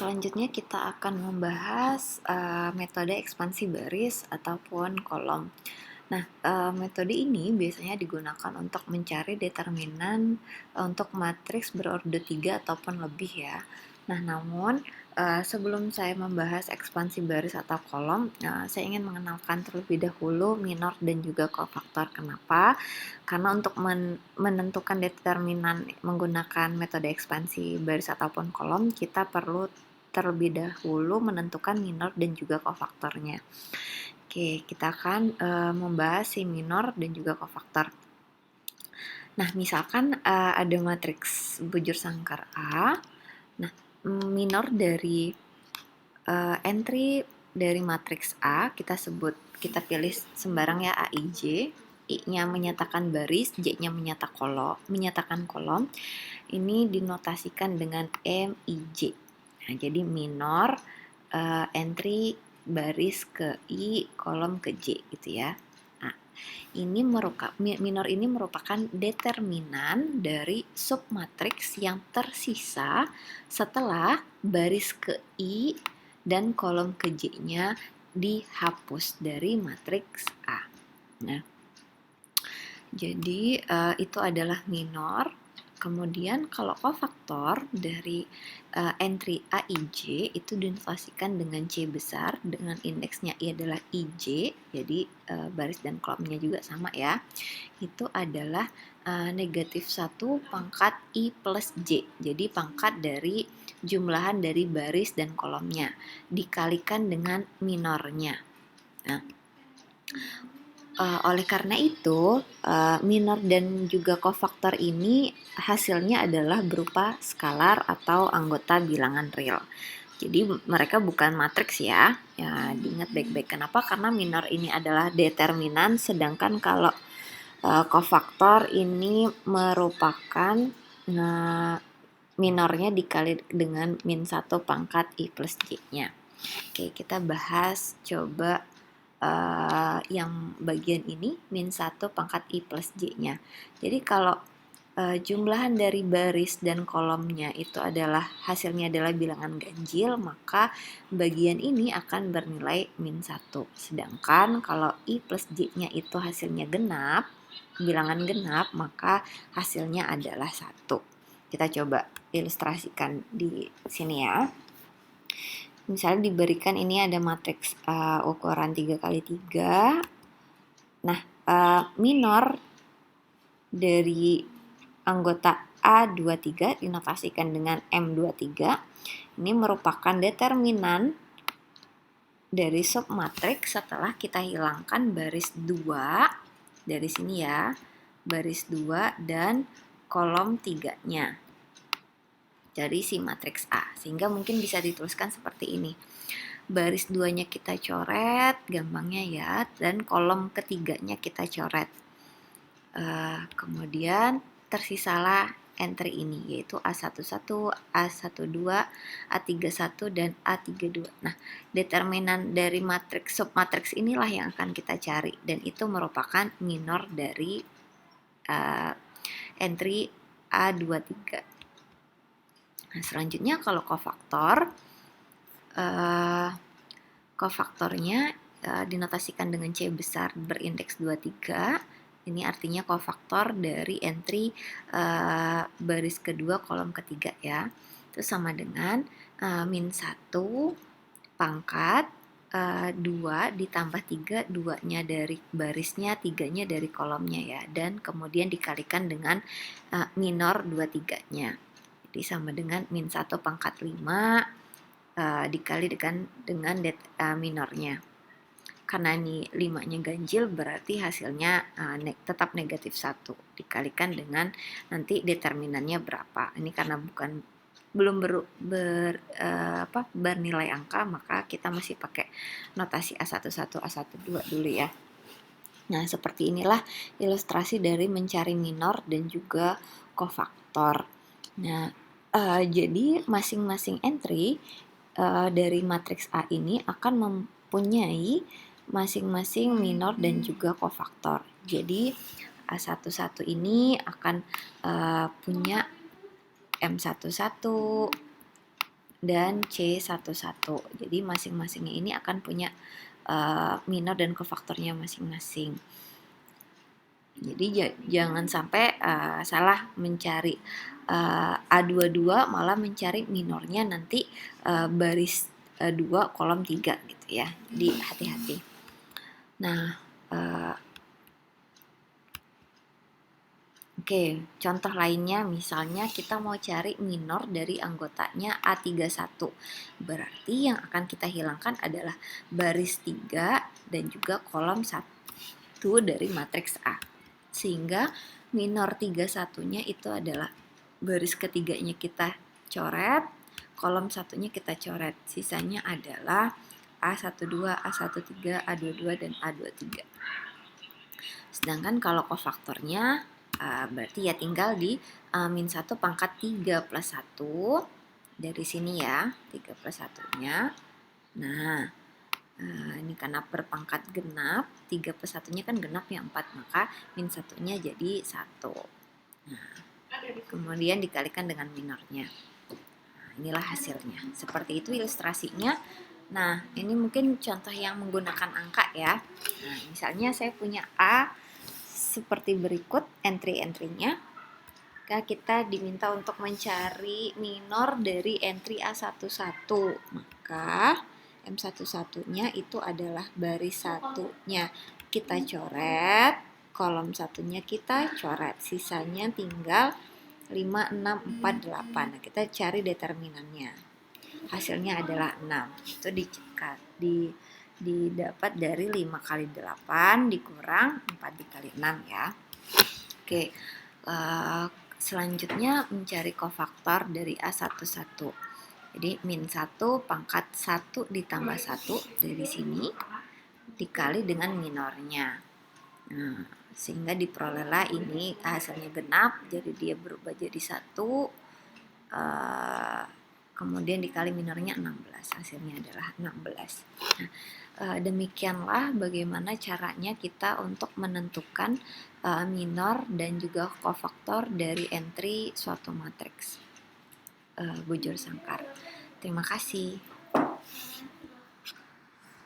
Selanjutnya kita akan membahas metode ekspansi baris ataupun kolom. Nah, metode ini biasanya digunakan untuk mencari determinan untuk matriks berorde 3 ataupun lebih ya. Nah, namun sebelum saya membahas ekspansi baris atau kolom, saya ingin mengenalkan terlebih dahulu minor dan juga kofaktor. Kenapa? Karena untuk menentukan determinan menggunakan metode ekspansi baris ataupun kolom, kita perlu terlebih dahulu menentukan minor dan juga kofaktornya. Oke, kita akan membahas si minor dan juga kofaktor. Nah, misalkan ada matriks bujur sangkar A. Nah, minor dari entry dari matriks A kita pilih sembarang ya AIJ. I-nya menyatakan baris, J-nya menyatakan kolom. Ini dinotasikan dengan MIJ. Nah, jadi minor entry baris ke I, kolom ke J gitu ya. Nah, minor ini merupakan determinan dari submatriks yang tersisa setelah baris ke I dan kolom ke J-nya dihapus dari matriks A. Nah, jadi itu adalah minor. Kemudian kalau kofaktor dari entry AIJ itu dinotasikan dengan C besar dengan indeksnya I adalah IJ, jadi baris dan kolomnya juga sama ya. Itu adalah negatif 1 pangkat I plus J. Jadi pangkat dari jumlahan dari baris dan kolomnya dikalikan dengan minornya. Nah, oleh karena itu, minor dan juga kofaktor ini hasilnya adalah berupa skalar atau anggota bilangan real. Jadi mereka bukan matriks ya. Ya, diingat baik-baik. Kenapa? Karena minor ini adalah determinan, sedangkan kalau kofaktor ini merupakan minornya dikali dengan min 1 pangkat I plus J-nya. Oke, kita bahas coba yang bagian ini min 1 pangkat I plus J-nya. Jadi kalau jumlahan dari baris dan kolomnya itu adalah hasilnya adalah bilangan ganjil, maka bagian ini akan bernilai min 1. Sedangkan kalau I plus J-nya itu hasilnya genap, bilangan genap, maka hasilnya adalah 1. Kita coba ilustrasikan di sini ya. Misalnya diberikan ini ada matriks ukuran 3x3. Nah, minor dari anggota A23 dinotasikan dengan M23. Ini merupakan determinan dari submatriks setelah kita hilangkan baris 2 dari sini ya. Baris 2 dan kolom 3-nya dari si matriks A, sehingga mungkin bisa dituliskan seperti ini. Baris 2-nya kita coret, gampangnya ya, dan kolom ketiganya kita coret. Kemudian tersisalah entry ini, yaitu A11, A12, A31, dan A32. Nah, determinan dari submatriks inilah yang akan kita cari, dan itu merupakan minor dari entry A23. Nah, selanjutnya kalau kofaktornya dinotasikan dengan C besar berindeks 23. Ini artinya kofaktor dari entry baris kedua kolom ketiga ya. Itu sama dengan min 1 pangkat 2 ditambah 3, 2-nya dari barisnya, 3-nya dari kolomnya ya. Dan kemudian dikalikan dengan minor 23-nya. Jadi sama dengan min 1 pangkat 5 dikali dengan minornya. Karena ini 5-nya ganjil, berarti hasilnya tetap negatif 1. Dikalikan dengan nanti determinannya berapa. Ini karena belum bernilai angka, maka kita masih pakai notasi A11, A12 dulu ya. Nah, seperti inilah ilustrasi dari mencari minor dan juga kofaktor. Nah, jadi masing-masing entry dari matriks A ini akan mempunyai masing-masing minor dan juga kofaktor. Jadi A11 ini akan punya M11, dan C11. Jadi masing-masingnya ini akan punya minor dan kofaktornya masing-masing. Jadi jangan sampai salah mencari A22 malah mencari minornya nanti baris 2 kolom 3 gitu ya. Jadi hati-hati. Nah, oke, contoh lainnya misalnya kita mau cari minor dari anggotanya A31. Berarti yang akan kita hilangkan adalah baris 3 dan juga kolom 1 dari matriks A. Sehingga minor 31-nya itu adalah baris ketiganya kita coret, kolom satunya kita coret. Sisanya adalah A12, A13, A22, dan A23. Sedangkan kalau kofaktornya berarti ya tinggal di min 1 pangkat 3 plus 1 dari sini ya, 3 plus 1-nya. Nah, ini karena berpangkat genap, 3 plus 1-nya kan genap ya 4, maka min 1-nya jadi 1. Nah, kemudian dikalikan dengan minornya. Nah, inilah hasilnya. Seperti itu ilustrasinya. Nah, ini mungkin contoh yang menggunakan angka ya. Nah, misalnya saya punya A seperti berikut entry-entrynya. Kita diminta untuk mencari minor dari entry A11. Maka M11-nya itu adalah baris satunya kita coret, kolom satunya kita coret. Sisanya tinggal 5, 6, 4, 8. Nah, kita cari determinannya. Hasilnya adalah 6. Itu didapat dari 5 kali 8 dikurang 4 dikali 6 ya. Oke, selanjutnya mencari kofaktor dari A11. Jadi min 1 pangkat 1 ditambah 1 dari sini dikali dengan minornya. Nah, sehingga diperolehlah ini hasilnya genap, jadi dia berubah jadi 1. Kemudian dikali minornya 16, hasilnya adalah 16. Nah, demikianlah bagaimana caranya kita untuk menentukan minor dan juga kofaktor dari entry suatu matriks bujur sangkar. Terima kasih.